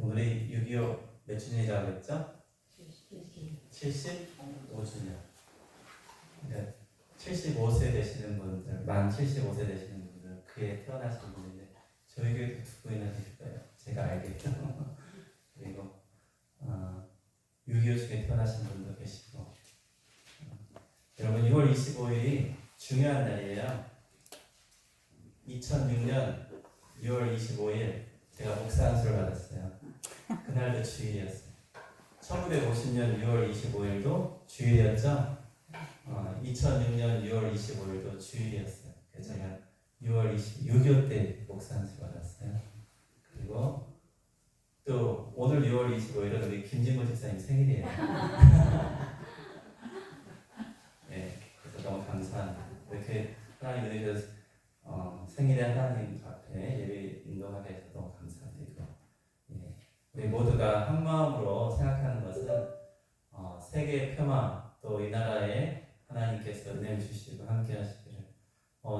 오늘이 6.25 몇 주년이라고 했죠? 75주년. 그러니까 75세 되시는 분들, 만 75세 되시는 분들, 그에 태어나신 분인데 저희 교회도 두 분이나 되실 거예요. 제가 알겠죠. 그리고 6.25 중에 태어나신 분도 계시고 여러분 6월 25일이 중요한 날이에요. 2006년 6월 25일 제가 목사 안수를 받았어요. 그날도 주일이었어요. 1950년 6월 25일도 주일이었죠. 2006년 6월 25일도 주일이었어요. 그래서 제가 6월 26일 때 목사 안수를 받았어요. 그리고 또 오늘 6월 25일은 우리 김진구 집사님 생일이에요. 네, 그래서 너무 감사합니다. 이렇게 하나님 은혜를 생일에 하나님 앞에 예배 인도하게 해서 너무 감사드리고, 예, 우리 모두가 한 마음으로 생각하는 것은 세계 평화, 또 이 나라에 하나님께서 은혜를 주시고 함께 하시기를.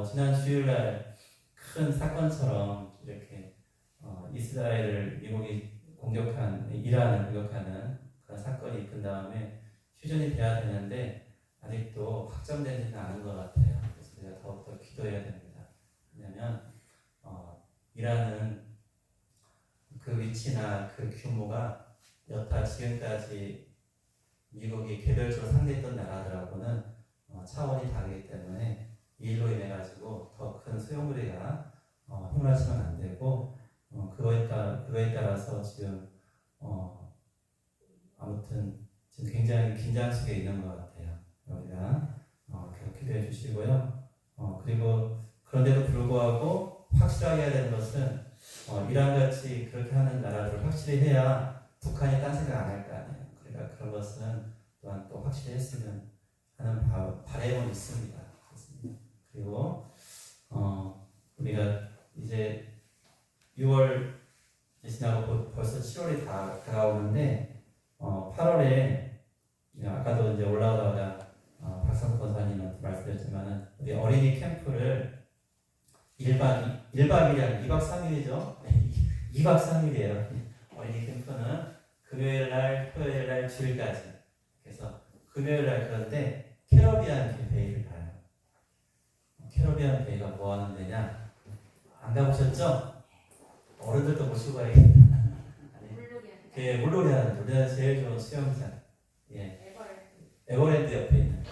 지난 주일날 큰 사건처럼 이렇게 이스라엘을 미국이 공격한, 이란을 공격하는 그런 사건이 있은 다음에 휴전이 돼야 되는데 아직도 확정되지는 않은 것 같아요. 그래서 우리가 더욱더 기도해야 됩니다. 왜냐하면 이란은 그 위치나 그 규모가 여타 지금까지 미국이 개별적으로 상대했던 나라들하고는 차원이 다르기 때문에 이 일로 인해 가지고 더 큰 소용돌이가 휘몰아치면 안 되고 그거에 따라서 지금 아무튼 지금 굉장히 긴장 속에 있는 것 같아요. 우리가 계속 기도해 주시고요. 그리고 그런데도 불구하고 확실하게 해야 되는 것은 이란같이 그렇게 하는 나라들을 확실히 해야 북한이 딴 생각 안 할 거 아니에요. 그러니까 그런 것은 또한 또 확실히 했으면 하는 바람은 있습니다. 그리고 우리가 이제 6월 지나고 벌써 7월이 다가오는데 8월에 아까도 이제 올라오다가 박성 권사님한테 말씀드렸지만은 우리 어린이 캠프를 1박 2일이 아니라 2박 3일이죠. 2박 3일이에요. 어린이 캠프는 금요일날, 토요일날, 주일까지. 그래서 금요일날 그런데 캐러비안 베이를 가요. 캐러비안 베이가 뭐 하는 데냐? 안 가보셨죠? 어른들도 모시고 가야겠다. 예, 물놀이 하는 우리나라 제일 좋은 수영장. 예. 에버랜드 옆에 있는 거.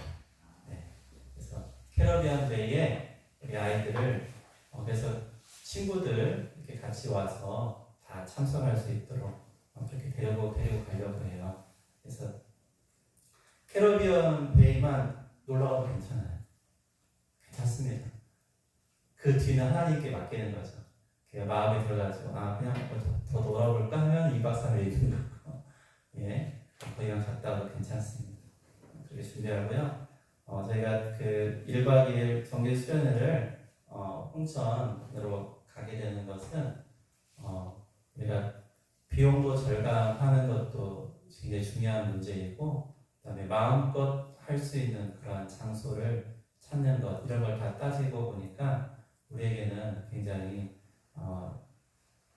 네. 그래서 캐러비안 베이에 우리 아이들을 그래서 친구들 이렇게 같이 와서 다 참석할 수 있도록 그렇게 데리고 가려고 해요. 그래서 캐러비안 베이만 놀러 가도 괜찮아요. 괜찮습니다. 그 뒤는 하나님께 맡기는 거죠. 마음에 들어가지고 그냥 더 놀아볼까 하면 2박 3일 있는 거고, 예, 거기만 갔다 와도 괜찮습니다. 그렇게 준비하고요. 저희가 그 1박 2일 정기 수련회를 홍천으로 가게 되는 것은 우리가 비용도 절감하는 것도 굉장히 중요한 문제이고, 그다음에 마음껏 할 수 있는 그러한 장소를 찾는 것, 이런 걸 다 따지고 보니까 우리에게는 굉장히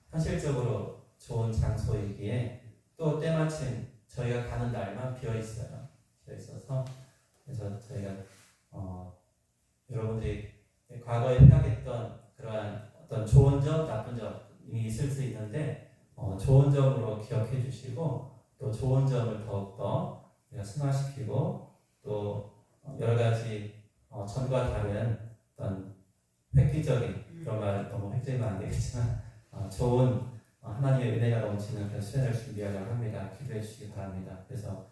현실적으로 좋은 장소이기에 또 때마침 저희가 가는 날만 비어 있어요. 비어 있어서 그래서 저희가 여러분들이 과거에 생각했던 그러한 어떤 좋은 점, 나쁜 점이 있을 수 있는데 좋은 점으로 기억해 주시고 또 좋은 점을 더욱더 승화시키고 또 여러 가지 전과 다른 어떤 획기적인 그런 말 너무 획기적이면 안 되겠지만 좋은 하나님의 은혜가 넘치는 그런 수련을 준비하려고 합니다. 기도해 주시기 바랍니다. 그래서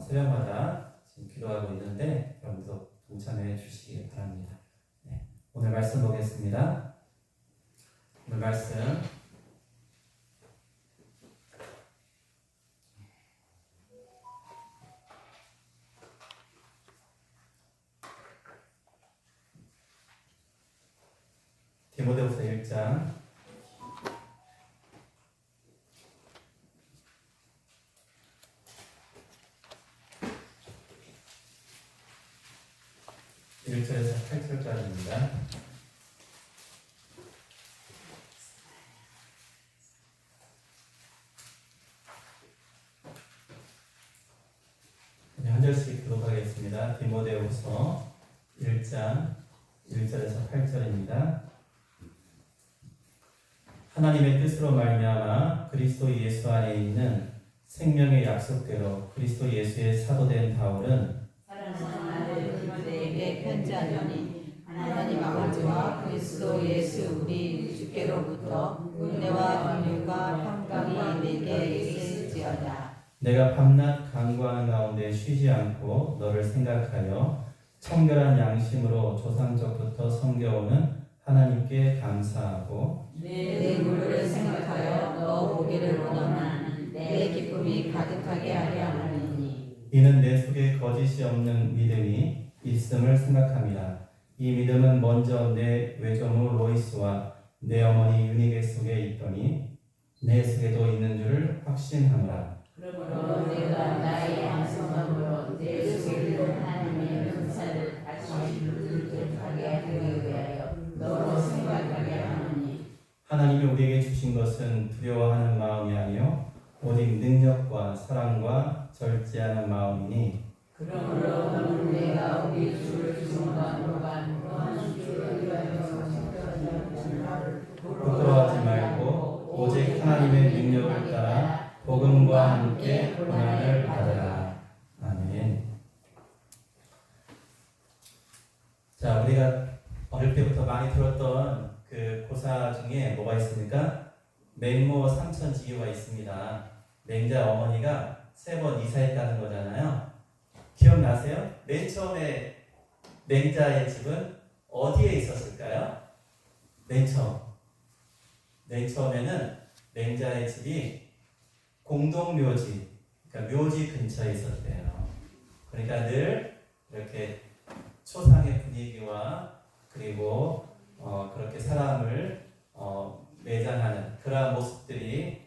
새벽마다 지금 기도하고 있는데 여러분도 동참해 주시기 바랍니다. 네. 오늘 말씀 보겠습니다. 오늘 말씀 디모데후서 1장 1절에서 8절까지입니다. 있습니다. 디모데후서 1장 1절에서 8절입니다. 하나님의 뜻으로 말미암아 그리스도 예수 안에 있는 생명의 약속대로 그리스도 예수의 사도된 바울은 사랑하는 아들 디모데에게 편지하노니 하나님 아버지와 그리스도 예수 우리 주께로부터 은혜와 긍휼과 평강이 내게 있을지어다. 내가 밤낮 간구하는 가운데 쉬지 않고 너를 생각하여 청결한 양심으로 조상적부터 섬겨오는 하나님께 감사하고 내 물을 생각하여 너 보기를 원하는 내 기쁨이 가득하게 하려 하느니 이는 내 속에 거짓이 없는 믿음이 있음을 생각합니다. 이 믿음은 먼저 내 외조모 로이스와 내 어머니 유니게 속에 있더니 내 속에도 있는 줄을 확신하노라. 그러므로 내가 나의 양성함으로 내 속에 있는 하나님의 은사를 다시 누들하게 하기 위하여 너로 생각하게 하노니 하나님이 우리에게 주신 것은 두려워하는 마음이 아니요 오직 능력과 사랑과 절제하는 마음이니 그러므로 너는 내가 우리 주를 중간으로간 너는 주를 위하여 부끄러워하지 말고 오직 하나님의 능력을 따라 복음과 함께 고난을 받으라. 아멘. 자, 우리가 어릴 때부터 많이 들었던 그 고사 중에 뭐가 있습니까? 맹모 삼천지교가 있습니다. 맹자 어머니가 3번 이사했다는 거잖아요. 기억나세요? 맨 처음에 맹자의 집은 어디에 있었을까요? 맨 처음에는 맹자의 집이 공동묘지, 그러니까 묘지 근처에 있었대요. 그러니까 늘 이렇게 초상의 분위기와 그리고 그렇게 사람을 매장하는 그러한 모습들이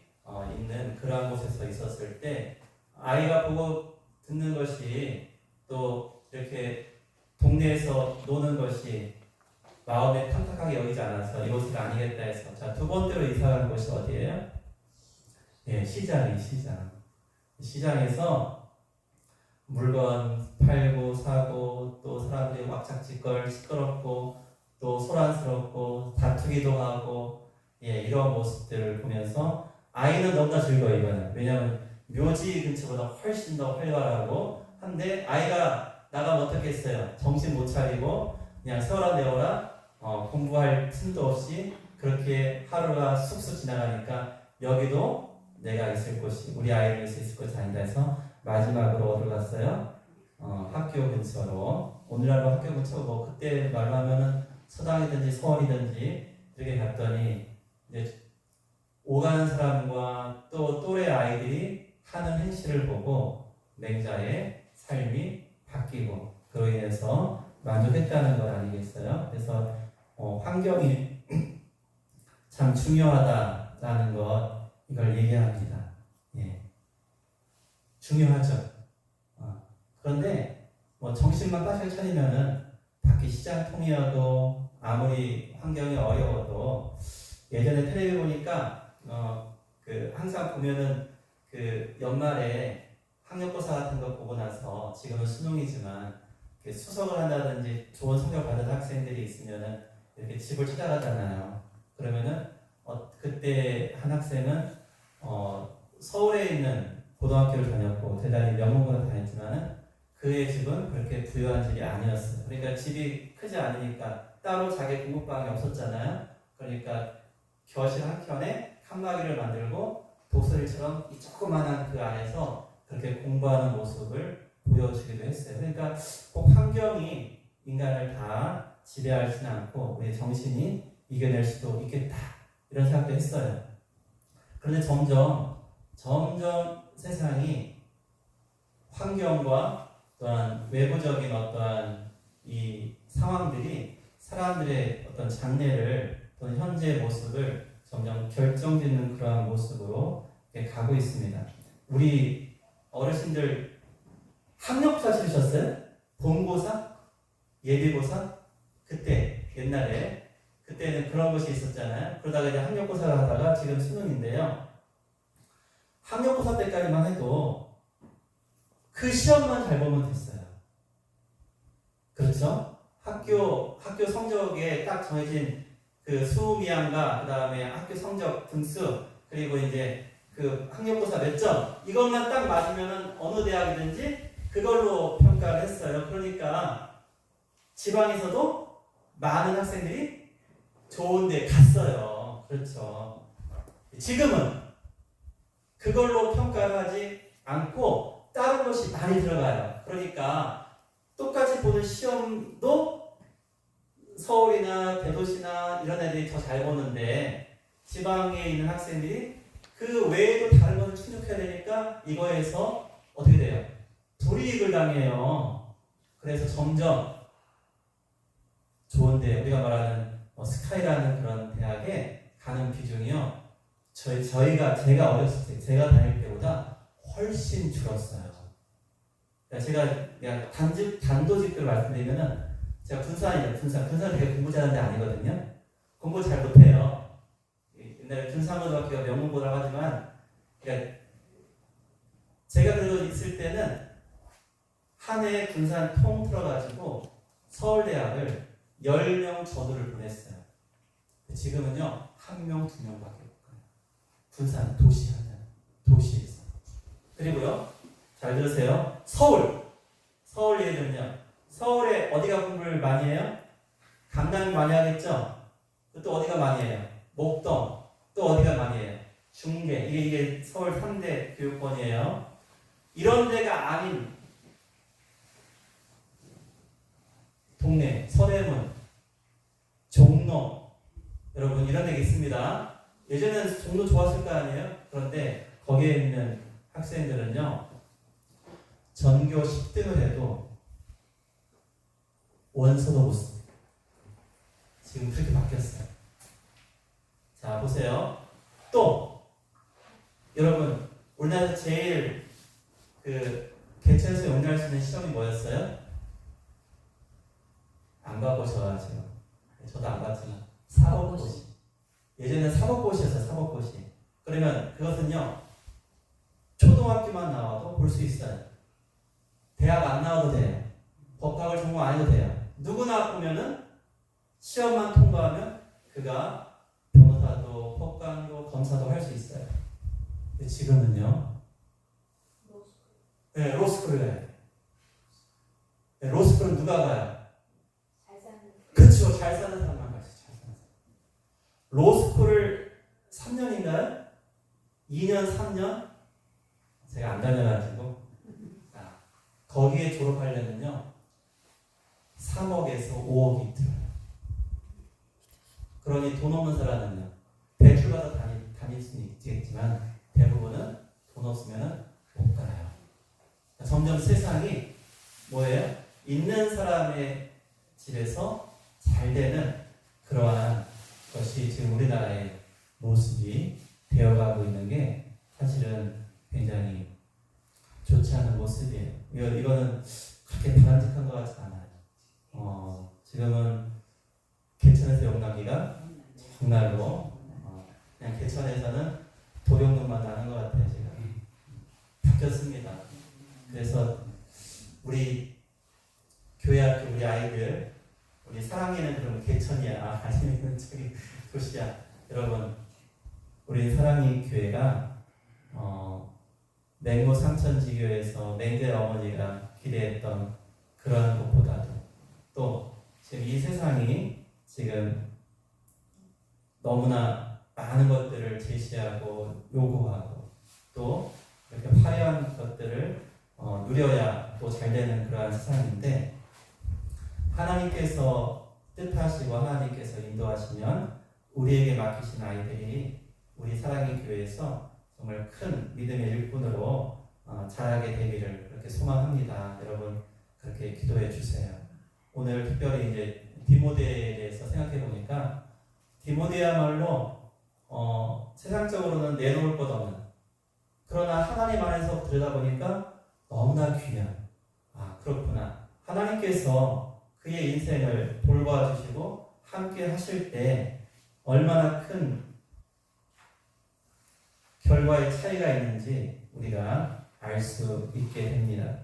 있는 그러한 곳에서 있었을 때 아이가 보고 듣는 것이 또 이렇게 동네에서 노는 것이 마음에 탐탁하게 여기지 않아서 이곳을 아니겠다 해서 자, 2번째로 이사간 곳이 어디예요? 예, 시장에서 물건 팔고 사고 또 사람들이 왁작지껄 시끄럽고 또 소란스럽고 다투기도 하고 예, 이런 모습들을 보면서 아이는 너무나 즐거워요. 이거는 왜냐하면 묘지 근처보다 훨씬 더 활발하고 한데 아이가 나가면 어떻겠어요? 정신 못 차리고 그냥 세워라 내워라 공부할 틈도 없이 그렇게 하루가 쑥쑥 지나가니까 여기도 내가 있을 곳이 우리 아이를 있을 곳이 아니다 해서 마지막으로 어디로 갔어요? 학교 근처로. 오늘날로 학교 근처 뭐 그때 말로 하면은 서당이든지 서원이든지 이렇게 갔더니 이제 오가는 사람과 또 또래 아이들이 하는 행실을 보고 맹자의 삶이 바뀌고 그로 인해서 만족했다는 것 아니겠어요? 그래서 환경이 참 중요하다라는 것 이걸 얘기합니다. 예. 중요하죠. 그런데 뭐 정신만 빠져 차리면은 밖에 시장통이어도 아무리 환경이 어려워도 예전에 텔레비 보니까 그 항상 보면은 그 연말에 학력고사 같은 거 보고 나서 지금은 수능이지만 수석을 한다든지 좋은 성적 받은 학생들이 있으면은 이렇게 집을 찾아가잖아요. 그러면은 그때 한 학생은 서울에 있는 고등학교를 다녔고 대단히 명문고를 다녔지만은 그의 집은 그렇게 부유한 집이 아니었어요. 그러니까 집이 크지 않으니까 따로 자기 공부방이 없었잖아요. 그러니까 교실 한켠에 칸막이를 만들고 독서실처럼 이 조그만한 그 안에서 그렇게 공부하는 모습을 보여주기도 했어요. 그러니까 꼭 환경이 인간을 다 지배하지는 않고 우리 정신이 이겨낼 수도 있겠다 이런 생각도 했어요. 그런데 점점 세상이 환경과 또한 외부적인 어떠한 이 상황들이 사람들의 어떤 장래를 또는 현재의 모습을 점점 결정짓는 그러한 모습으로 가고 있습니다. 우리 어르신들 학력고사 치르셨어요? 본고사? 예비고사? 그때 옛날에 그때는 그런 것이 있었잖아요. 그러다가 이제 학력고사를 하다가 지금 수능인데요. 학력고사 때까지만 해도 그 시험만 잘 보면 됐어요. 그렇죠? 학교 성적에 딱 정해진 그 수미양과 그 다음에 학교 성적 등수 그리고 이제 그 학력고사 몇 점 이것만 딱 맞으면은 어느 대학이든지 그걸로 평가를 했어요. 그러니까 지방에서도 많은 학생들이 좋은 데 갔어요. 그렇죠. 지금은 그걸로 평가를 하지 않고 다른 것이 많이 들어가요. 그러니까 똑같이 보는 시험도 서울이나 대도시나 이런 애들이 더 잘 보는데 지방에 있는 학생들이 그 외에도 다른 것을 충족해야 되니까 이거에서 어떻게 돼요? 불이익을 당해요. 그래서 점점 좋은데 우리가 말하는 스카이라는 그런 대학에 가는 비중이요. 제가 어렸을 때, 제가 다닐 때보다 훨씬 줄었어요. 제가 그냥 단도직입적으로 말씀드리면은 제가 군산이에요. 군산 되게 공부 잘하는 데 아니거든요. 공부 잘 못해요. 옛날에 군산고등학교가 명문고라고 하지만 그러니까 제가 그래도 있을 때는 한 해 군산 통 틀어가지고 서울대학을 10명 전후를 보냈어요. 지금은요 1명, 2명밖에 없어요. 군산 도시에서. 그리고요 잘 들으세요. 서울 예를들면요 서울에 어디가 공부를 많이 해요? 강남이 많이 하겠죠? 또 어디가 많이 해요? 목동. 또 어디가 많이 해요? 중계. 이게 서울 3대 교육권이에요. 이런 데가 아닌 동네, 서대문, 종로. 여러분 이런 데가 있습니다. 예전에는 종로 좋았을 거 아니에요? 그런데 거기에 있는 학생들은요. 전교 10등을 해도 원서도 못 씁니다. 지금 그렇게 바뀌었어요. 자 보세요. 또 여러분 우리나라에서 제일 개천에서 용납할 수 있는 시험이 뭐였어요? 안 가보셔가지고 저도 안 갔지만 사법고시. 예전에 사법고시였어요. 사법고시. 그러면 그것은요 초등학교만 나와도 볼 수 있어요. 대학 안 나와도 돼요. 법학을 전공 안 해도 돼요. 누구나 보면은 시험만 통과하면 그가 변호사도 법관도 검사도 할 수 있어요. 근데 지금은요 네, 로스쿨을 가야 돼요. 네, 로스쿨은 누가 가요? 그렇죠. 잘 사는 사람만 가죠. 잘 사는 사람. 로스쿨을 3년인가요? 2년, 3년? 제가 안 다녀가지고 거기에 졸업하려면요 3억에서 5억이 들어요. 그러니 돈 없는 사람은요 대출받아 다닐 수는 있겠지만 대부분은 돈 없으면 못 가요. 점점 세상이 뭐예요? 있는 사람의 집에서 잘 되는 그러한 것이 지금 우리나라의 모습이 되어가고 있는 게 사실은 굉장히 좋지 않은 모습이에요. 이거는 그렇게 바람직한 것 같지 않아요. 지금은 개천에서 용나기가 정말로 그냥 개천에서는 도룡눈만 나는 것 같아요. 제가 바뀌었습니다. 그래서 우리 교회 학교 우리 아이들 우리 사랑이는 그럼 개천이야 아니면 저기 도시야. 여러분 우리 사랑이 교회가 맹모 상천지교에서 맹대 어머니가 기대했던 그러한 것보다도 또 지금 이 세상이 지금 너무나 많은 것들을 제시하고 요구하고 또 이렇게 화려한 것들을 누려야 또 잘 되는 그러한 세상인데 하나님께서 뜻하시고 하나님께서 인도하시면 우리에게 맡기신 아이들이 우리 사랑의 교회에서 정말 큰 믿음의 일꾼으로 자라게 되기를 그렇게 소망합니다. 여러분 그렇게 기도해 주세요. 오늘 특별히 이제 디모데에 대해서 생각해 보니까 디모데야말로 세상적으로는 내놓을 것 없는 그러나 하나님 안에서 들여다보니까 너무나 귀한 그렇구나. 하나님께서 그의 인생을 돌봐주시고 함께 하실 때 얼마나 큰 결과의 차이가 있는지 우리가 알 수 있게 됩니다.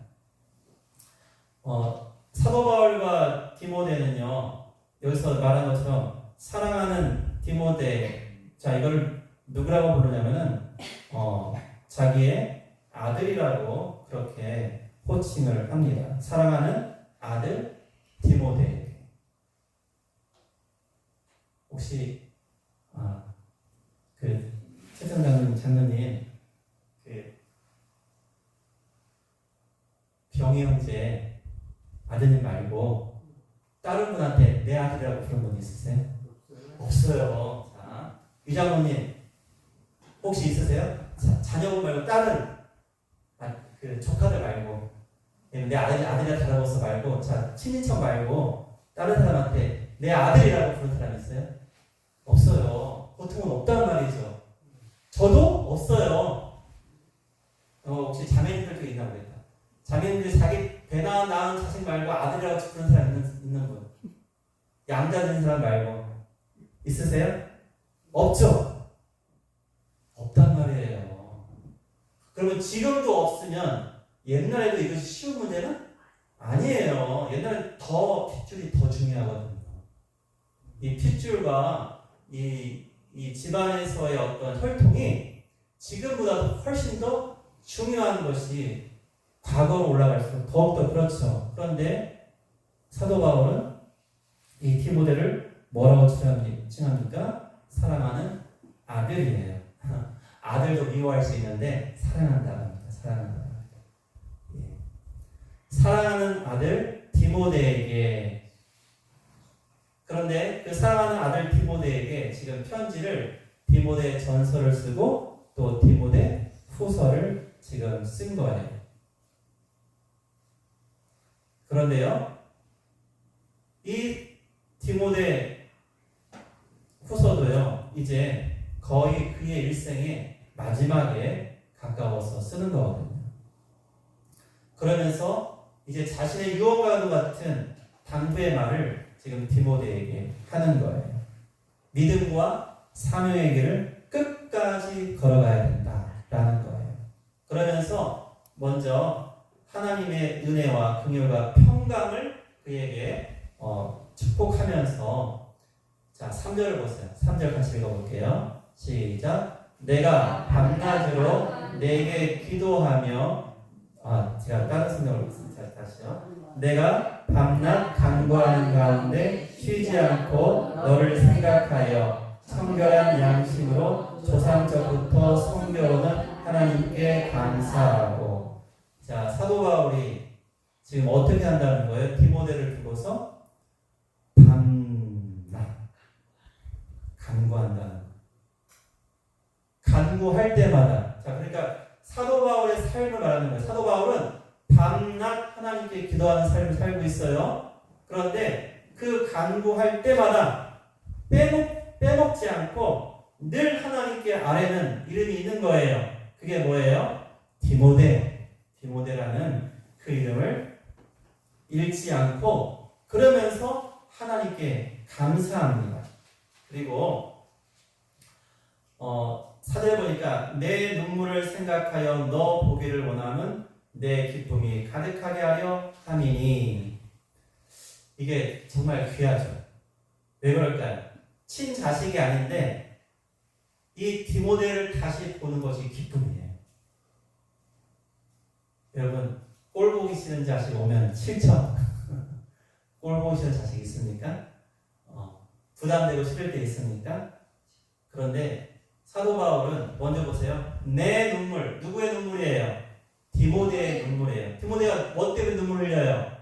사도 바울과 디모데는요, 여기서 말한 것처럼 사랑하는 디모데, 자, 이걸 누구라고 부르냐면은, 자기의 아들이라고 그렇게 호칭을 합니다. 사랑하는 아들 디모데. 혹시, 최정 장로님, 병희 형제 아드님 말고 다른 분한테 내 아들이라고 부른 분 있으세요? 없어요. 자, 유 장로님 혹시 있으세요? 자녀분 말고 다른 조카들 말고 내 아들이라 다라고서 말고 자 친인척 말고 다른 사람한테 내 아들이라고 부른 사람 있어요? 없어요. 보통은 없단 말이죠. 저도 없어요. 혹시 자매님들 중에 있나 보겠다. 자매님들 자기 배 낳은 자식 말고 아들이라고 부르는 사람 있는 분? 양자 된 사람 말고 있으세요? 없죠? 없단 말이에요. 그러면 지금도 없으면 옛날에도 이것이 쉬운 문제는 아니에요. 옛날에 핏줄이 더 중요하거든요. 이 핏줄과 이 집안에서의 어떤 혈통이 지금보다도 훨씬 더 중요한 것이 과거로 올라갈수록 더욱더 그렇죠. 그런데 사도 바울은 이 디모데를 뭐라고 칭합니까? 사랑하는 아들이에요. 아들도 미워할 수 있는데 사랑한다고 합니다. 사랑한다고 합니다. 예. 사랑하는 아들 디모데에게, 그런데 그 사랑하는 아들 디모데에게 지금 편지를 디모데 전서를 쓰고 또 디모데 후서를 지금 쓴 거예요. 그런데요, 이 디모데 후서도요, 이제 거의 그의 일생의 마지막에 가까워서 쓰는 거거든요. 그러면서 이제 자신의 유언과도 같은 당부의 말을 지금 디모데에게 하는 거예요. 믿음과 사명의 길을 끝까지 걸어가야 된다라는 거예요. 그러면서 먼저 하나님의 은혜와 긍휼과 평강을 그에게 축복하면서 자 3절을 보세요. 3절 같이 읽어볼게요. 시작. 내가 밤낮으로 내게 기도하며 제가 다른 성경을 읽습니다. 다시요. 내가 밤낮 간구하는 가운데 쉬지 않고 너를 생각하여 청결한 양심으로 조상적부터 성교로는 하나님께 감사하고. 자, 사도 바울이 지금 어떻게 한다는 거예요? 디모데를 두고서 밤낮 간구한다는 거예요. 간구할 때마다. 자, 그러니까 사도 바울의 삶을 말하는 거예요. 사도 바울은 밤낮 하나님께 기도하는 삶을 살고 있어요. 그런데 그 간구할 때마다 빼먹지 않고 늘 하나님께 아뢰는 이름이 있는 거예요. 그게 뭐예요? 디모데라는 그 이름을 잃지 않고 그러면서 하나님께 감사합니다. 그리고 4절 보니까 내 눈물을 생각하여 너 보기를 원하면 내 기쁨이 가득하게 하려 함이니. 이게 정말 귀하죠. 왜 그럴까요? 친자식이 아닌데 이 디모데를 다시 보는 것이 기쁨이에요. 여러분 꼴 보기 싫은 자식 오면 싫죠? 꼴 보기 싫은 자식 있습니까? 부담되고 싫을 때 있습니까? 그런데 사도 바울은 먼저 보세요. 내 눈물, 누구의 눈물이에요? 디모데의 눈물이에요. 디모데가 뭐 때문에 눈물을 흘려요?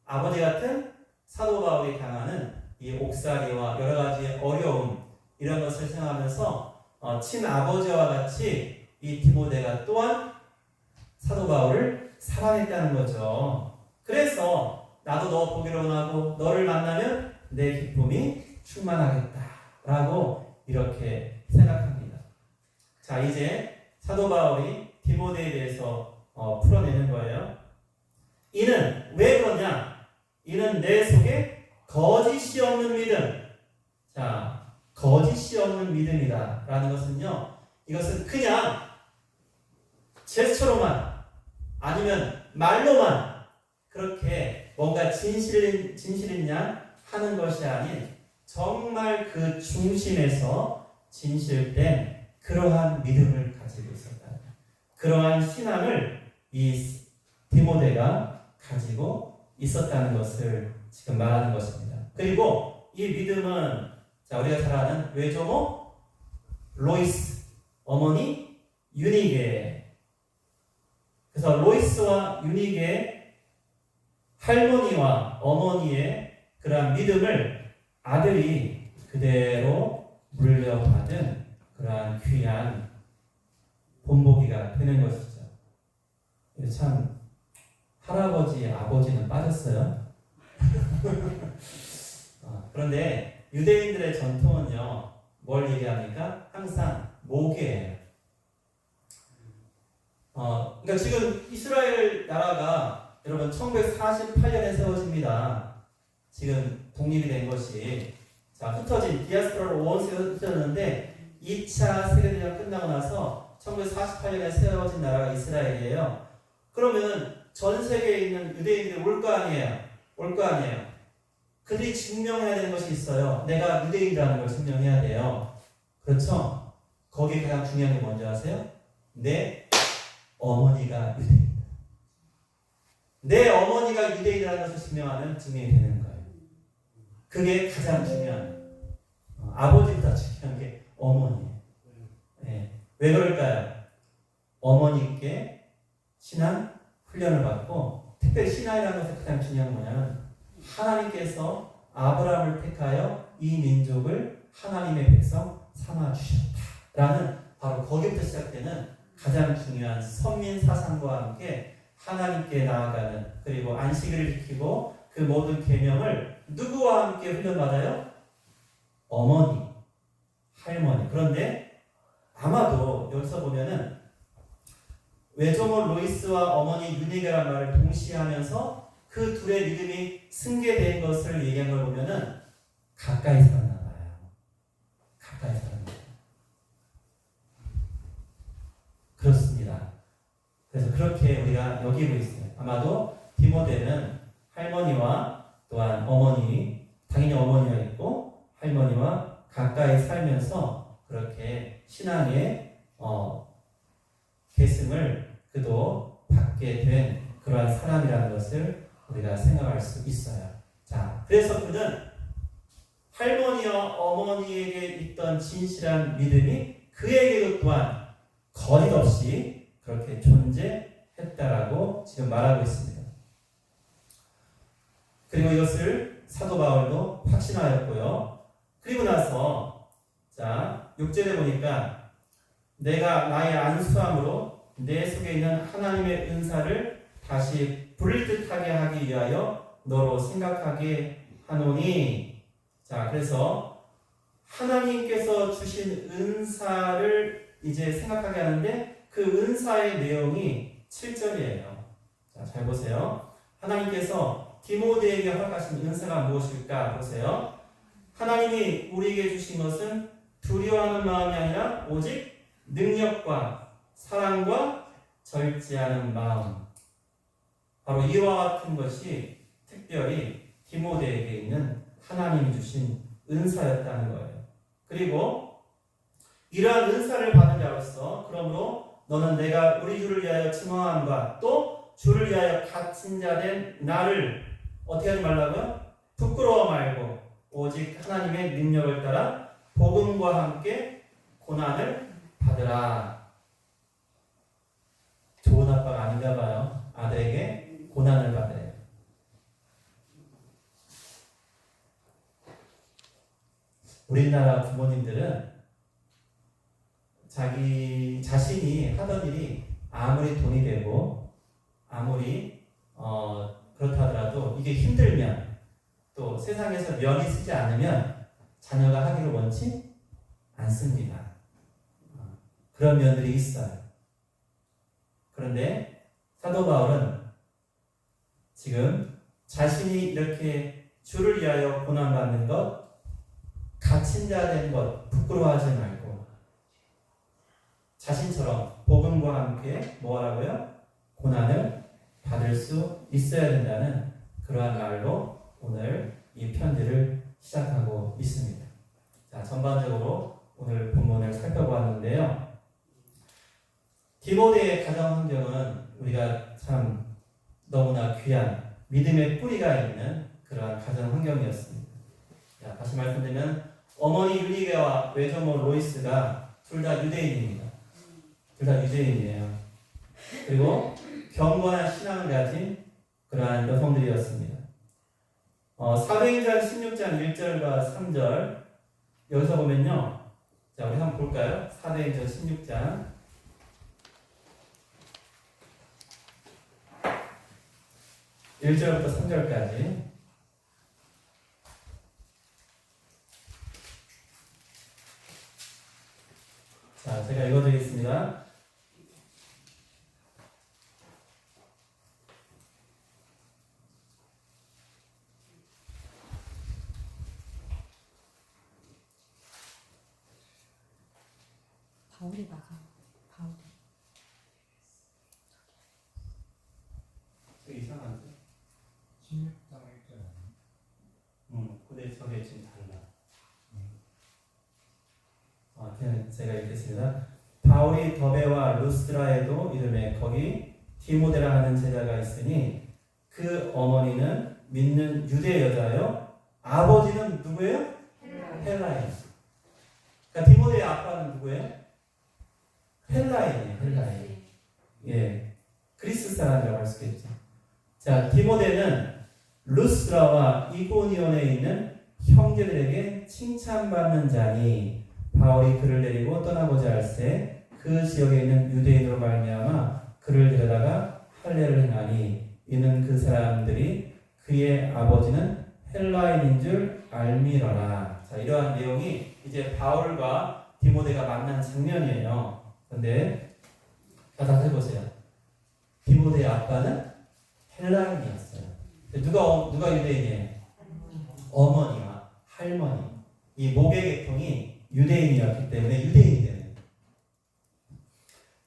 아버지 같은 사도 바울이 당하는 이 옥살이와 여러 가지 어려움 이런 것을 생각하면서 친아버지와 같이 이 디모데가 또한 사도 바울을 사랑했다는 거죠. 그래서 나도 너 보기를 원하고 너를 만나면 내 기쁨이 충만하겠다라고 이렇게 생각합니다. 자, 이제 사도 바울이 디모데에 대해서 풀어내는 거예요. 이는 왜 그러냐? 이는 내 속에 거짓이 없는 믿음. 자, 거짓이 없는 믿음이다 라는 것은요, 이것은 그냥 제스처로만 아니면 말로만 그렇게 뭔가 진실이냐 하는 것이 아닌 정말 그 중심에서 진실된 그러한 믿음을 가지고 있었다. 그러한 신앙을 이 디모데가 가지고 있었다는 것을 지금 말하는 것입니다. 그리고 이 믿음은 자 우리가 잘 아는 외조모 로이스, 어머니 유니게. 그래서 로이스와 유니게 할머니와 어머니의 그러한 믿음을 아들이 그대로 물려받은 그러한 귀한 본보기가 되는 것이죠. 참 할아버지, 아버지는 빠졌어요. 그런데 유대인들의 전통은요, 뭘 얘기합니까? 항상 모계예요. 그러니까 지금 이스라엘 나라가 여러분 1948년에 세워집니다. 지금 독립이 된 것이 자 흩어진 디아스포라로 원수가 흩어졌는데 2차 세계대전 끝나고 나서 1948년에 세워진 나라가 이스라엘이에요. 그러면 전 세계에 있는 유대인들이 올 거 아니에요. 올 거 아니에요. 그들이 증명해야 되는 것이 있어요. 내가 유대인이라는 걸 증명해야 돼요. 그렇죠? 거기에 가장 중요한 게 뭔지 아세요? 내 어머니가 유대인이다. 내 어머니가 유대인이라는 것을 증명이 되는 거예요. 그게 가장 중요한 아버지보다 중요한 게 어머니예요. 네. 왜 그럴까요? 어머니께 신앙 훈련을 받고 특별히 신앙이라는 것의 가장 중요한 뭐냐면 하나님께서 아브라함을 택하여 이 민족을 하나님의 백성 삼아주셨다라는 바로 거기부터 시작되는 가장 중요한 선민 사상과 함께 하나님께 나아가는 그리고 안식일을 지키고 그 모든 계명을 누구와 함께 훈련받아요? 어머니, 할머니. 그런데 아마도 여기서 보면은 외조모 로이스와 어머니 유니게란 말을 동시에 하면서 그 둘의 믿음이 승계된 것을 얘기한 걸 보면은 가까이 살았나 봐요. 가까이 살았나 봐요. 그렇습니다. 그래서 그렇게 우리가 여기고 있어요. 아마도 디모데는 할머니와 또한 어머니, 당연히 어머니가 있고 할머니와 가까이 살면서 그렇게 신앙의 계승을 그도 받게 된 그러한 사람이라는 것을 우리가 생각할 수 있어요. 자, 그래서 그는 할머니와 어머니에게 있던 진실한 믿음이 그에게도 또한 거짓없이 그렇게 존재했다라고 지금 말하고 있습니다. 그리고 이것을 사도 바울도 확신하였고요. 그리고 나서 자 6절에 보니까 내가 나의 안수함으로 내 속에 있는 하나님의 은사를 다시 불뜻하게 하기 위하여 너로 생각하게 하노니. 자 그래서 하나님께서 주신 은사를 이제 생각하게 하는데 그 은사의 내용이 7절이에요. 자, 잘 보세요. 하나님께서 디모데에게 허락하신 은사가 무엇일까 보세요. 하나님이 우리에게 주신 것은 두려워하는 마음이 아니라 오직 능력과 사랑과 절제하는 마음. 바로 이와 같은 것이 특별히 디모데에게 있는 하나님이 주신 은사였다는 거예요. 그리고 이러한 은사를 받은 자로서 그러므로 너는 내가 우리 주를 위하여 증언함과 또 주를 위하여 갇힌 자 된 나를 어떻게 하지 말라고요? 부끄러워 말고 오직 하나님의 능력을 따라 복음과 함께 고난을 받으라. 좋은 아빠가 아닌가 봐요. 아들에게 고난을 받으래요. 우리나라 부모님들은 자기 자신이 하던 일이 아무리 돈이 되고 아무리 그렇다 하더라도 이게 힘들면 또 세상에서 면이 쓰지 않으면 자녀가 하기를 원치 않습니다. 그런 면들이 있어요. 그런데 사도 바울은 지금 자신이 이렇게 주를 위하여 고난받는 것, 갇힌 자 된 것 부끄러워하지 말고 자신처럼 복음과 함께 뭐하라고요? 고난을 받을 수 있어야 된다는 그러한 말로 오늘 이 편지를 시작하고 있습니다. 자, 전반적으로 오늘 본문을 살펴보았는데요. 디모데의 가정 환경은 우리가 참 너무나 귀한 믿음의 뿌리가 있는 그러한 가정 환경이었습니다. 자, 다시 말씀드리면 어머니 유니게와 외조모 로이스가 둘 다 유대인입니다. 둘 다 유대인이에요. 그리고 경건한 신앙을 가진 그러한 여성들이었습니다. 사도행전 16장 1절과 3절 여기서 보면요. 자, 우리 한번 볼까요? 사도행전 16장 1절부터 3절까지. 자, 제가 읽어드리겠습니다. 바울이 나가. 바울이. 이상한데? 16장 1절 아니에요? 근데 저게 지금 달라. 그냥 제가 읽겠습니다. 바울이 더베와 루스드라에도 이름에 거기 디모데라 하는 제자가 있으니 그 어머니는 믿는 유대 여자요. 아버지는 누구예요? 헬라인. 그러니까 디모데의 아빠는 누구예요? 헬라인이에요. 헬라인. 예, 그리스 사람이라고 할 수 있겠죠. 자, 디모데는 루스드라와 이고니온에 있는 형제들에게 칭찬받는 자니 바울이 그를 데리고 떠나고자 할새 그 지역에 있는 유대인으로 말미암아 그를 데려다가 할례를 행하니 이는 그 사람들이 그의 아버지는 헬라인인 줄 알미러라. 자, 이러한 내용이 이제 바울과 디모데가 만난 장면이에요. 그런데 다시 해보세요. 디모데의 아빠는 헬라인이었어요. 누가 유대인이에요? 어머니와 할머니. 이 목의 계통이 유대인이었기 때문에 유대인이 되는.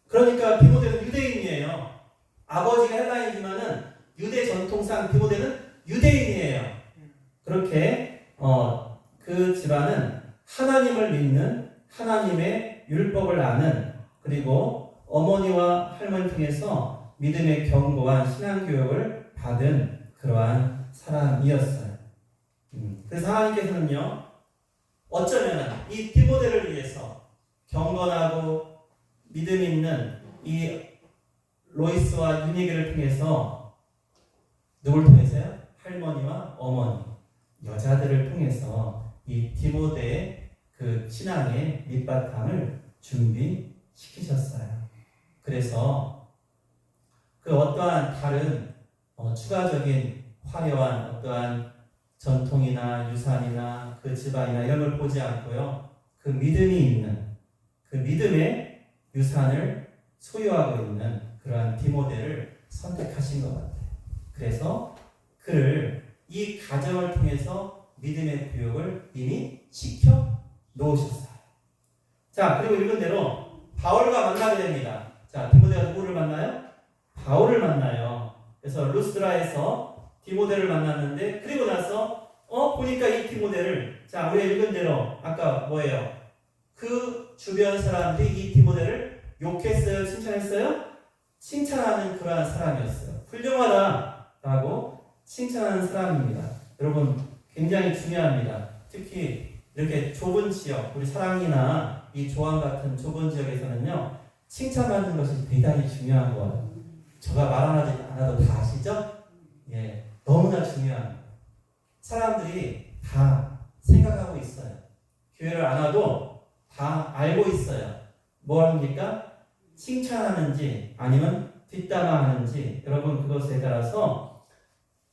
그러니까 디모데는 유대인이에요. 아버지가 헬라인이지만은 유대 전통상 디모데는 유대인이에요. 그렇게 그 집안은 하나님을 믿는, 하나님의 율법을 아는, 그리고 어머니와 할머니 통해서 믿음의 견고한 신앙교육을 받은 그러한 사람이었어요. 그래서 하나님께서는요, 어쩌면 이 디모데를 위해서 경건하고 믿음 있는 이 로이스와 유니게를 통해서 누굴 통해서요? 할머니와 어머니, 여자들을 통해서 이 디모데의 그 신앙의 밑바탕을 준비시키셨어요. 그래서 그 어떠한 다른 추가적인 화려한 어떠한 전통이나 유산이나 그 집안이나 이런 걸 보지 않고요. 그 믿음이 있는, 그 믿음의 유산을 소유하고 있는 그러한 디모데를 선택하신 것 같아요. 그래서 그를 이 가정을 통해서 믿음의 교육을 이미 시켜 놓으셨어요. 자, 그리고 읽은 대로 바울과 만나게 됩니다. 자, 디모데가 누구를 만나요? 바울을 만나요. 그래서 루스드라에서 디모데를 만났는데, 그리고 나서 보니까 이 디모데를, 자, 우리가 읽은 대로 아까 뭐예요? 그 주변 사람들이 이 디모데를 욕했어요? 칭찬했어요? 칭찬하는 그러한 사람이었어요. 훌륭하다라고 칭찬하는 사람입니다. 여러분, 굉장히 중요합니다. 특히 이렇게 좁은 지역, 우리 사랑이나 이 조항 같은 좁은 지역에서는요, 칭찬받는 것이 대단히 중요한 거예요. 제가 말하지 않아도 다 아시죠? 예, 너무나 중요합니다. 사람들이 다 생각하고 있어요. 교회를 안 와도 다 알고 있어요. 뭐 합니까? 칭찬하는지 아니면 뒷담화하는지, 여러분 그것에 따라서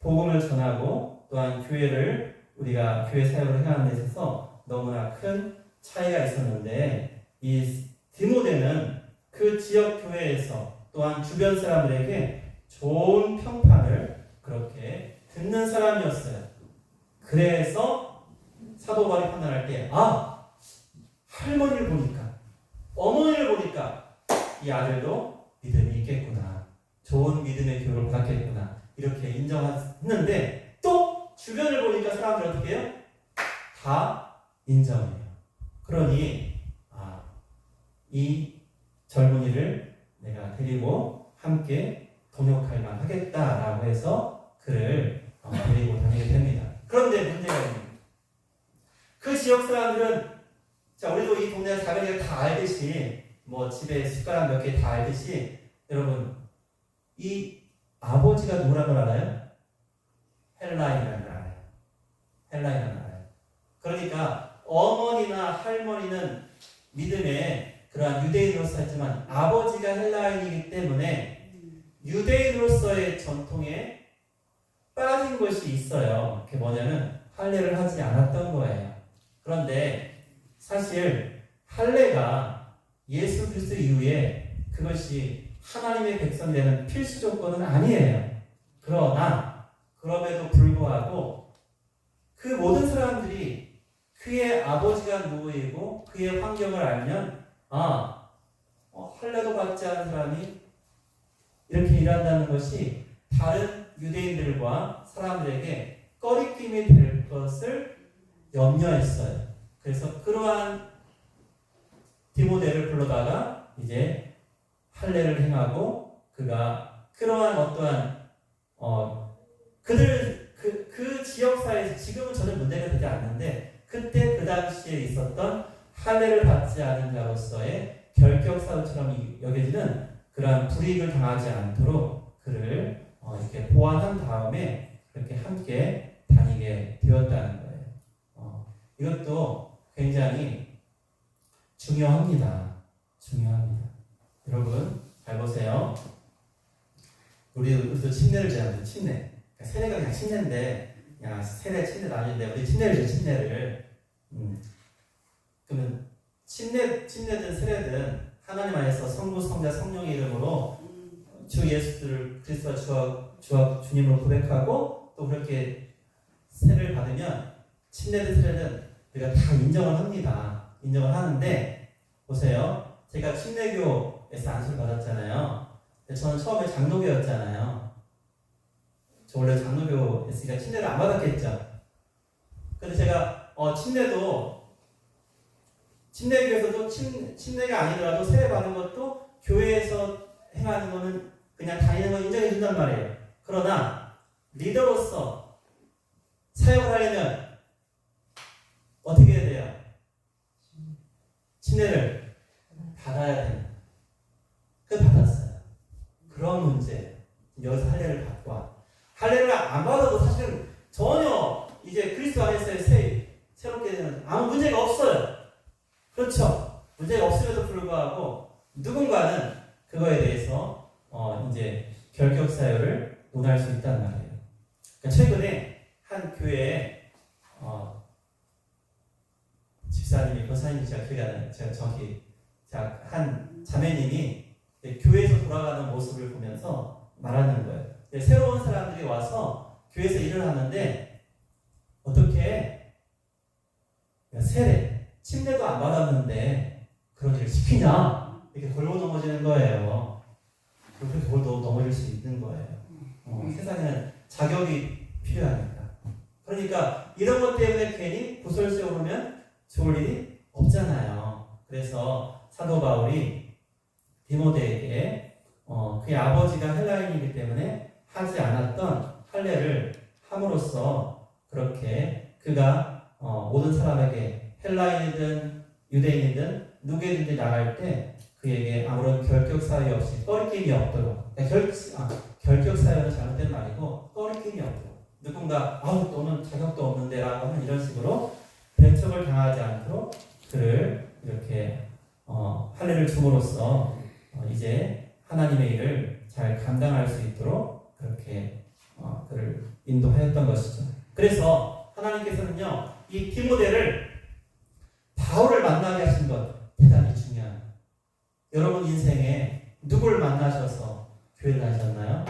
복음을 전하고 또한 교회를 우리가 교회 사역을 행하는 데 있어서 너무나 큰 차이가 있었는데, 이 디모데는 그 지역 교회에서 또한 주변 사람들에게 좋은 평판을 그렇게 듣는 사람이었어요. 그래서 사도 바울이 판단할 때, 할머니를 보니까, 어머니를 보니까 이 아들도 믿음이 있겠구나, 좋은 믿음의 교육을 받았겠구나, 이렇게 인정했는데 또 주변을 보니까 사람들 어떻게 해요? 다 인정해요. 그러니 이 젊은이를 내가 데리고 함께 동역할 만하겠다라고 해서 그를 데리고 다니게 됩니다. 그런데 문제가 있습니다. 그 지역 사람들은 자 우리도 이 동네 작은이가 다 알듯이 뭐 집에 숟가락 몇 개 다 알듯이 여러분 이 아버지가 누구라는 걸 알아요? 헬라인이라는 걸 알아요. 헬라인이라는 걸 알아요. 그러니까 어머니나 할머니는 믿음의 그러한 유대인으로서 했지만 아버지가 헬라인이기 때문에 유대인으로서의 전통에 빠진 것이 있어요. 그게 뭐냐면 할례를 하지 않았던 거예요. 그런데 사실 할례가 예수 그리스도 이후에 그것이 하나님의 백성이 되는 필수 조건은 아니에요. 그러나 그럼에도 불구하고 그 모든 사람들이 그의 아버지가 누구이고 그의 환경을 알면 할례도 받지 않은 사람이 이렇게 일한다는 것이 다른 유대인들과 사람들에게 꺼리낌이 될 것을 염려했어요. 그래서 그러한 디모데를 불러다가 이제 할례를 행하고 그가 그러한 어떠한 그들 그 지역사회에서 지금은 전혀 문제가 되지 않는데 그때 그 당시에 있었던 할례를 받지 않은 자로서의 결격사유처럼 여겨지는 그러한 불이익을 당하지 않도록 그를 이렇게 보완한 다음에 그렇게 함께 다니게 되었다는 거예요. 이것도 굉장히 중요합니다. 여러분 잘 보세요. 우리도 침례를 지나는데 침례. 세례가 그냥 침례인데 그냥 세례 침례도 아닌데 우리 침례를 그러면 침례든 세례든 하나님 안에서 성부, 성자, 성령의 이름으로 주 예수를 그리스도와 주님으로 고백하고 또 그렇게 세례를 받으면 침례든 세례든 우리가 다 인정을 합니다. 인정을 하는데 보세요. 제가 침례교에서 안수를 받았잖아요. 저는 처음에 장로교였잖아요. 저 원래 장로교였으니까 침례를 안 받았겠죠. 근데 제가 침례교에서도 침례가 아니더라도 세례 받는 것도 교회에서 행하는 거는 그냥 다니는 건 인정해 준단 말이에요. 그러나 리더로서 사역을 하려면 어떻게 해야 돼요? 침례를 받아야 됩니다. 그 받았어요. 그런 문제. 여기서 할례를 받고 할례를 안 받아도 사실은 전혀 이제 그리스도 안에서의 새롭게 되는 아무 문제가 없어요. 그렇죠? 문제가 없음에도 불구하고 누군가는 그거에 대해서 이제 결격 사유를 논할 수 있단 말이에요. 그러니까 최근에 한 교회에 집사님이 권사님이 제가 기억이 안 나요. 제가 한 자매님이 교회에서 돌아가는 모습을 보면서 말하는 거예요. 새로운 사람들이 와서 교회에서 일을 하는데 어떻게 세례, 침례도 안 받았는데 그런 일을 시키냐? 이렇게 골고 넘어지는 거예요. 그렇게 골고 넘어질 수 있는 거예요. 세상에는 자격이 필요하니까. 그러니까 이런 것 때문에 괜히 구설수에 오르면 좋을 일이 없잖아요. 그래서 사도 바울이 디모데에게 그의 아버지가 헬라인이기 때문에 하지 않았던 할례를 함으로써 그렇게 그가 모든 사람에게 헬라인이든 유대인이든 누구에든지 나갈 때 그에게 아무런 결격 사유 없이 꺼리낌이 없도록 결격 사유는 잘못된 말이고 꺼리낌이 없도록 누군가 너는 자격도 없는데 라고 하는 이런 식으로 배척을 당하지 않도록 그를 이렇게 할례를 줌으로써 이제 하나님의 일을 잘 감당할 수 있도록 그렇게 그를 인도하였던 것이죠. 그래서 하나님께서는요 이 디모데를 바울을 만나게 하신 것 대단히 중요해요. 여러분 인생에 누굴 만나셔서 교회를 하셨나요?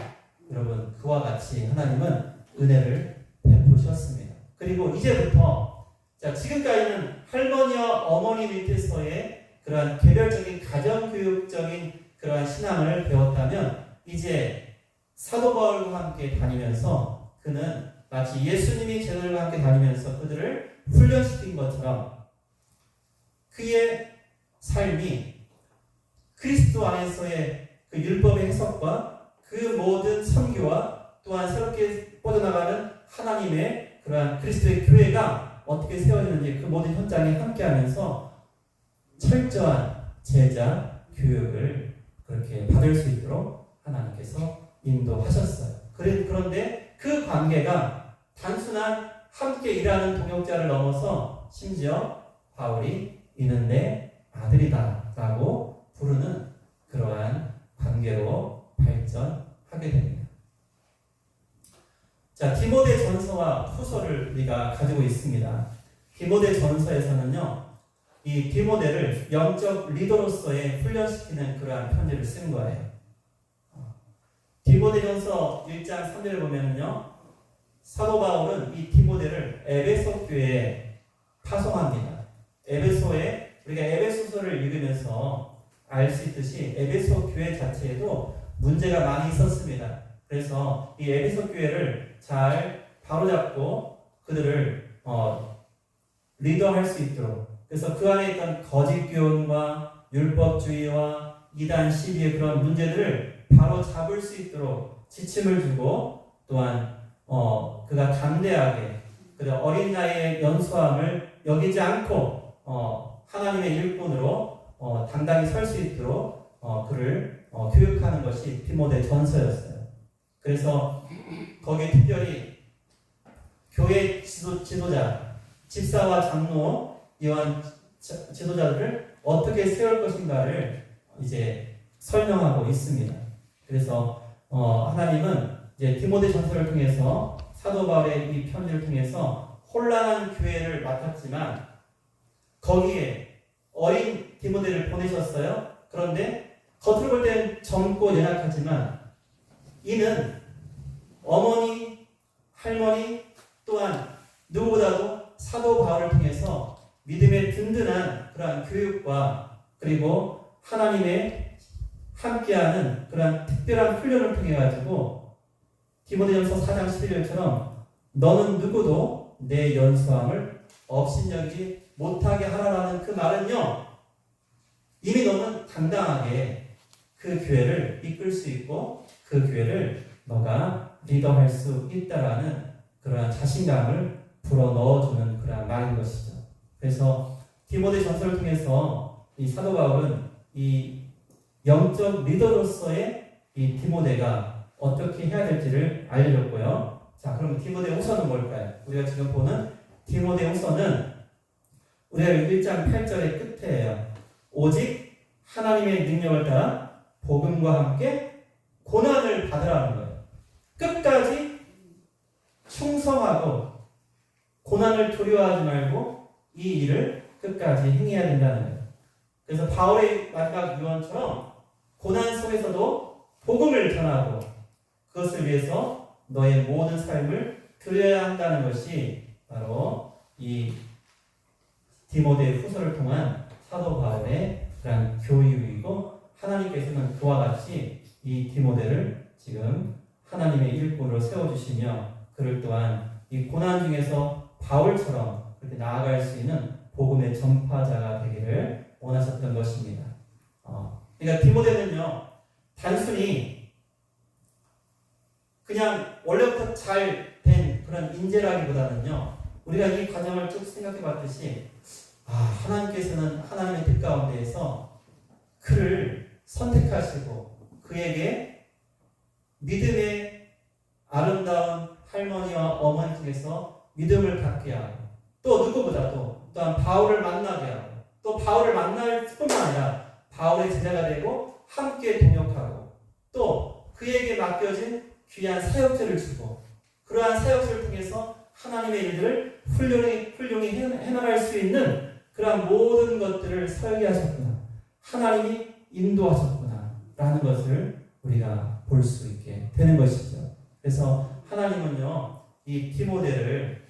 여러분 그와 같이 하나님은 은혜를 베푸셨습니다. 그리고 이제부터 지금까지는 할머니와 어머니 밑에서의 그러한 개별적인 가정교육적인 그러한 신앙을 배웠다면 이제 사도 바울과 함께 다니면서 그는 마치 예수님이 제자들과 함께 다니면서 그들을 훈련시킨 것처럼 그의 삶이 그리스도 안에서의 그 율법의 해석과 그 모든 선교와 또한 새롭게 뻗어나가는 하나님의 그러한 그리스도의 교회가 어떻게 세워지는지 그 모든 현장에 함께하면서 철저한 제자 교육을 그렇게 받을 수 있도록 하나님께서 인도하셨어요. 그런데 그 관계가 단순한 함께 일하는 동역자를 넘어서 심지어 바울이 이는 내 아들이다 라고 부르는 그러한 관계로 발전하게 됩니다. 자, 디모데 전서와 후서를 우리가 가지고 있습니다. 디모데 전서에서는요, 이 디모데를 영적 리더로서의 훈련시키는 그러한 편지를 쓴 거예요. 디모데전서 1장 3절을 보면요, 사도 바울은 이 디모데를 에베소 교회에 파송합니다. 우리가 에베소서를 읽으면서 알 수 있듯이 에베소 교회 자체에도 문제가 많이 있었습니다. 그래서 이 에베소 교회를 잘 바로잡고 그들을 리더할 수 있도록, 그래서 그 안에 있던 거짓 교훈과 율법주의와 이단 시비의 그런 문제들을 바로 잡을 수 있도록 지침을 주고, 또한 그가 담대하게 그의 어린 나이의 연소함을 여기지 않고 하나님의 일꾼으로 당당히 설 수 있도록 그를 교육하는 것이 디모데 전서였어요. 그래서 거기에 특별히 교회 지도자, 집사와 장로, 이런 지도자들을 어떻게 세울 것인가를 이제 설명하고 있습니다. 그래서 하나님은 이제 디모데 전서를 통해서 사도 바울의 이 편지를 통해서 혼란한 교회를 맡았지만 거기에 어린 디모데를 보내셨어요. 그런데 겉으로 볼 때는 젊고 연약하지만 이는 어머니, 할머니 또한 누구보다도 사도 바울을 통해서 믿음의 든든한 그러한 교육과 그리고 하나님의 함께하는 그러한 특별한 훈련을 통해 가지고 디모데전서 4장 11절처럼 너는 누구도 내 연소함을 업신여기지 못하게 하라라는 그 말은요, 이미 너는 당당하게 그 교회를 이끌 수 있고 그 교회를 너가 리더할 수 있다라는 그러한 자신감을 불어넣어주는 그러한 말인 것이죠. 그래서 디모데 전서를 통해서 이 사도 바울은 이 영적 리더로서의 이 디모데가 어떻게 해야 될지를 알려줬고요. 자, 그럼 디모데 후서는 뭘까요? 우리가 지금 보는 디모데 후서는 우리가 1장 8절의 끝에요. 오직 하나님의 능력을 따라 복음과 함께 고난을 받으라는 거예요. 끝까지 충성하고 고난을 두려워하지 말고 이 일을 끝까지 행해야 된다는 거예요. 그래서 바울의 마지막 유언처럼 고난 속에서도 복음을 전하고 그것을 위해서 너의 모든 삶을 드려야 한다는 것이 바로 이 디모데 후서를 통한 사도 바울의 그런 교육이고, 하나님께서는 그와 같이 이 디모데를 지금 하나님의 일꾼으로 세워주시며 그를 또한 이 고난 중에서 바울처럼 그렇게 나아갈 수 있는 복음의 전파자가 되기를 원하셨던 것입니다. 그러니까 디모데는요, 단순히 그냥 원래부터 잘 된 그런 인재라기보다는요, 우리가 이 과정을 쭉 생각해 봤듯이 하나님께서는 하나님의 뜻 가운데에서 그를 선택하시고 그에게 믿음의 아름다운 할머니와 어머니 중에서 믿음을 갖게 하고, 또 누구보다도 또한 바울을 만나게 하고, 또 바울을 만날 뿐만 아니라 바울의 제자가 되고 함께 동역하고, 또 그에게 맡겨진 귀한 사역제를 주고, 그러한 사역제를 통해서 하나님의 일들을 훌륭히 해나갈 수 있는 그러한 모든 것들을 설계하셨구나, 하나님이 인도하셨구나 라는 것을 우리가 볼 수 있게 되는 것이죠. 그래서 하나님은요, 이 디모데를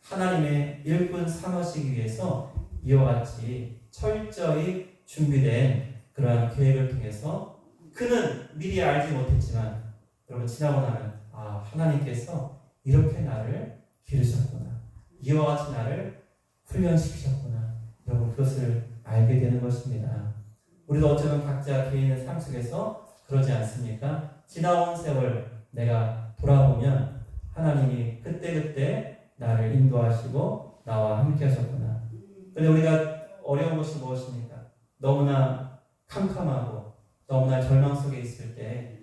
하나님의 일꾼 삼으시기 위해서 이와 같이 철저히 준비된 그러한 계획을 통해서 그는 미리 알지 못했지만 여러분 지나고 나면 하나님께서 이렇게 나를 기르셨구나. 이와 같이 나를 훈련시키셨구나. 여러분 그것을 알게 되는 것입니다. 우리도 어쩌면 각자 개인의 삶 속에서 그러지 않습니까? 지나온 세월 내가 돌아보면 하나님이 그때그때 나를 인도하시고 나와 함께 하셨구나. 근데 우리가 어려운 것이 무엇입니까? 너무나 캄캄하고 너무나 절망 속에 있을 때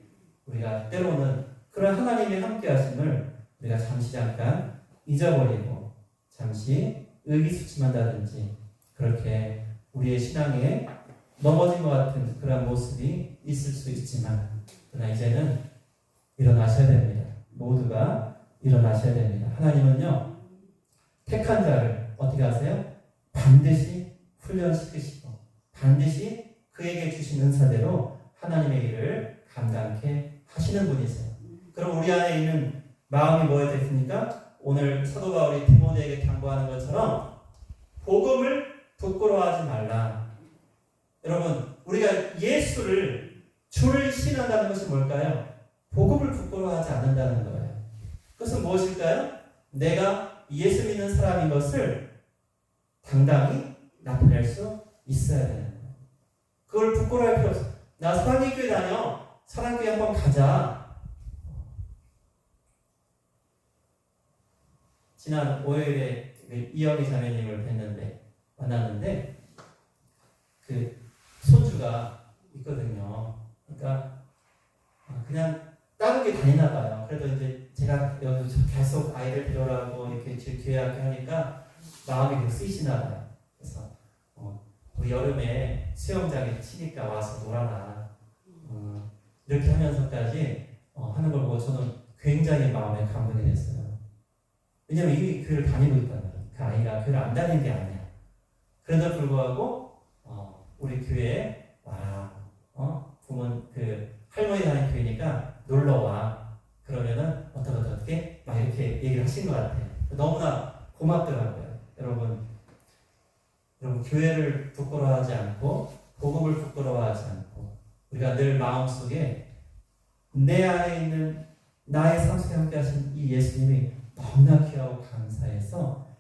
우리가 때로는 그런 하나님의 함께 하심을 우리가 잠깐 잊어버리고 잠시 의기소침한다든지 그렇게 우리의 신앙에 넘어진 것 같은 그런 모습이 있을 수 있지만 그러나 이제는 일어나셔야 됩니다. 모두가 일어나셔야 됩니다. 하나님은요 택한 자를 어떻게 하세요? 반드시 훈련시키시고 반드시 그에게 주신 은사대로 하나님의 일을 감당케 하시는 분이세요. 그럼 우리 안에 있는 마음이 뭐가 됐습니까? 오늘 사도 바울이 디모데에게 당부하는 것처럼 복음을 부끄러워하지 말라. 여러분 우리가 예수를 주를 신한다는 것이 뭘까요? 복음을 부끄러워하지 않는다는 거예요. 그것은 무엇일까요? 내가 예수 믿는 사람인 것을 당당히 나타낼 수 있어야 되는 거예요. 그걸 부끄러워할 필요 없어. 나 사랑교회 다녀. 사랑교회 한번 가자. 지난 5일에 이영희 자매님을 만났는데 그 손주가 있거든요. 그러니까 그냥 다르게 다니나 봐요. 그래도 이제 제가 여기 계속 아이들 데려오라고 이렇게 교회 학교 하니까 마음이 계속 쓰이시나 봐요. 그래서 우리 여름에 수영장에 치니까 와서 놀아라. 이렇게 하면서까지 하는 걸 보고 저는 굉장히 마음에 감동이 됐어요. 왜냐면 이미 교회를 다니고 있단 말이에요. 그 아이가 교회를 안 다니는 게 아니야. 그런데도 불구하고 우리 교회에 보면 그 할머니 다니는 교회니까 놀러와. 그러면은 어떻게 막 이렇게 얘기를 하신 것 같아요. 너무나 고맙더라고요. 여러분 교회를 부끄러워하지 않고 복음을 부끄러워하지 않고 우리가 늘 마음속에 내 안에 있는 나의 삶 속에 함께 하신 이 예수님이 너무나 귀하고 감사해서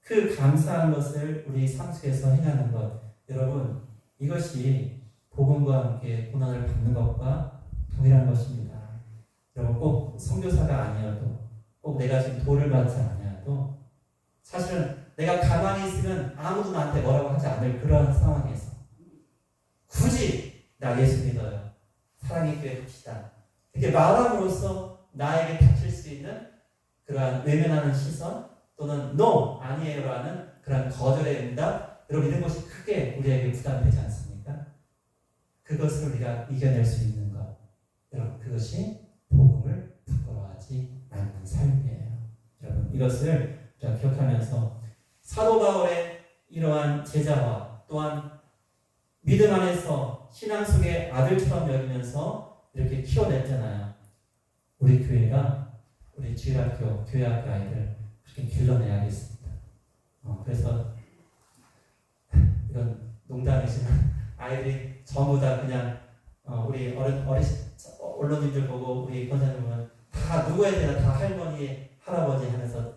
그 감사한 것을 우리 삶 속에서 행하는 것, 여러분 이것이 복음과 함께 고난을 받는 것과 동일한 것입니다. 여러분 꼭 선교사가 아니어도 꼭 내가 지금 도를 받지 않아도 사실은 내가 가만히 있으면 아무도 나한테 뭐라고 하지 않을 그런 상황에서 굳이 나 예수 믿어요. 사랑의 교회 갑시다. 이렇게 말함으로써 나에게 닥칠 수 있는 그러한 외면하는 시선 또는 no, 아니에요 라는 그런 거절의 응답, 여러분 이런 것이 크게 우리에게 부담되지 않습니까? 그것을 우리가 이겨낼 수 있는 것, 여러분 그것이 복음을 부끄러워하지 않는 삶이에요. 여러분 이것을 우리가 기억하면서 사도 바울의 이러한 제자와 또한 믿음 안에서 신앙 속의 아들처럼 여기면서 이렇게 키워냈잖아요. 우리 교회가 우리 주일학교, 교회학교 아이들 그렇게 길러내야겠습니다. 그래서 이건 농담이지만 아이들이 전부 다 그냥 우리 언론님들 보고 우리 권사님은 다 누구에 대한 다 할머니, 할아버지 하면서 막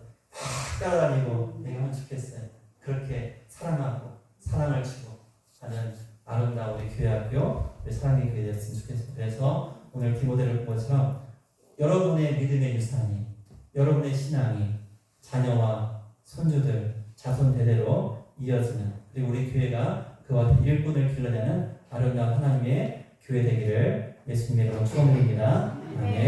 따라다니고 얘기하면 좋겠어요. 그렇게 사랑하고 사랑을 주고 하는 아름다운 우리 교회학교, 우리 사랑의 교회 됐으면 좋겠어요. 그래서 오늘 디모데를 본 것처럼 여러분의 믿음의 유산이, 여러분의 신앙이 자녀와 손주들, 자손 대대로 이어지는, 그리고 우리 교회가 그와 같은 일꾼을 길러내는 아름다운 하나님의 교회 되기를 예수님의 이름으로 축원드립니다. 아멘.